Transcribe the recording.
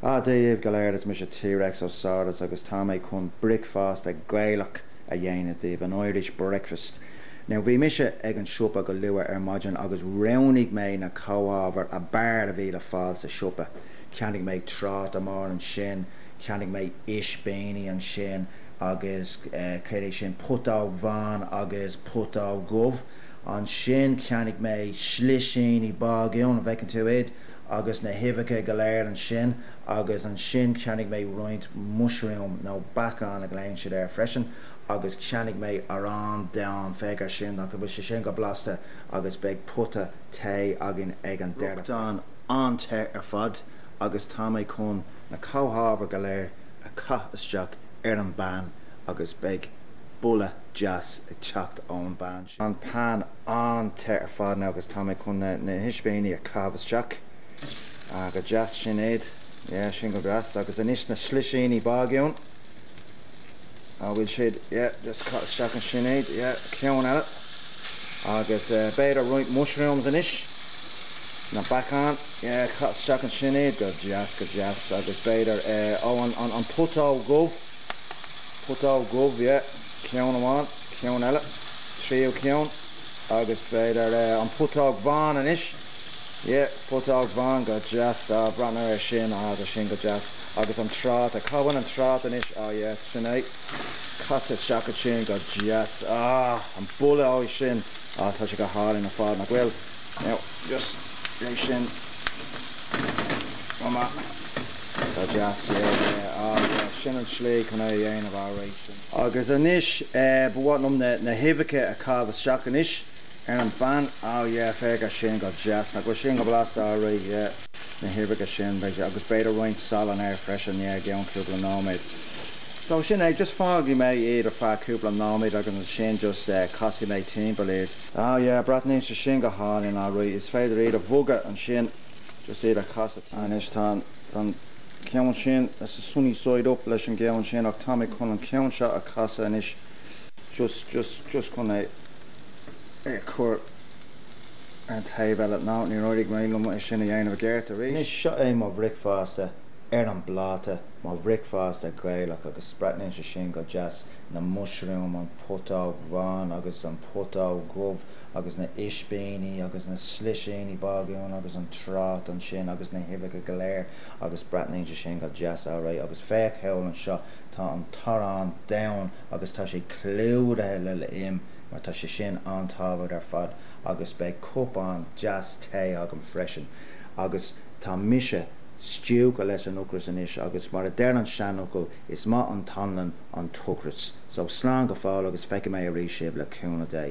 Daobh go léir is mis T-Rex ó Sardas agus tá mé chun Bricfeasta Éireannach a dhéanamh an Irish breakfast. Now bhí mise ag an siopa go luath maidin agus roinnig mé na comhábhar a bear a bhíle fáil sa siopa. Ceannig mé trát amár an sin, ceannig mé isbéine an sin agus céir sin putág bhain agus putág gubh. An sin ceannig mé sliseaní bágiún a bhecinn tú iad agus na hivacha go léir an sin agus an sin ceannig mé roint mushroom nó bacán a gléin siad ar freisin agus ceannig mé arán dean fégar sin nach bhfuil sé sin go blasta agus beag puta té agin ag an deir an té ar fad agus tá mé chun na comhábhar go léir a cath isteach ar an ban agus beag bulla jazz a teacht ón ban. An pan an té ar fad ná agus tá mé chun na hisbéine a cabh isteach agus jazz sin éad sin go gras agus anis na sliseaní bágiún bhfuil siad just cut isteach an sin éad ceann eile agus beidir roint mushrooms anis na bacán cut isteach an sin éad go jazz agus beidir an putág gubh ceann amháin ceann eile tríú ceann agus beidir an putág bhain anis putág bhain go jazz brana ar sin agus sin go jazz agus an trát a cabhain an trát anis sin é cut isteach an sin go jazz an bulla áid sin tá sé go hálinn a fád nach bhfuil just é sin tá jazz sin an slí chuna dhéanamh áréis sin agus anis bhhaitnum na hivacha a cabh isteach anis ar an ban fégar sin go jazz nach go sin go blasta áraí na hivacha sin agus beidir roint sal an air freisin geann cúpla námaid. So sin ag just fágaí mé iad ar fá cúpla námaid agus an sin just cosí mé timpeall iad. Bratnaíonn sé sin go hálinn áraí is féidir iad a bhuga an sin just iad a casa anis tá ceann sin is a sunní soid up leis an geann sin ach tá mé chun an ceann seo a casa anis just chun chur an taobh eile ná ní roidig mé sin a dhéanamh géirt a rís. Is seo é má Bricfeasta ar an bláta má Bricfeasta Éireannach agus spratnaíonn sé sin go jazz na mushroom an putág bhain agus an putág gubh agus na isbéine agus na sliseaní bágiún agus an trát an sin agus na hivacha go léir agus spratnaíonn sé sin go jazz áraí agus féach heil an seo tá an tarrán domhan agus tá sé clúdathe le im mar tá sé sin an tábhar ar fad agus beidh cupán jazz té agam freisin agus tá mise stew go leis an ucras anis agus mar a deir an seanúcail is má an tanlan an tucras so slán go fáil agus feice mé a rís sibh le cúna dé.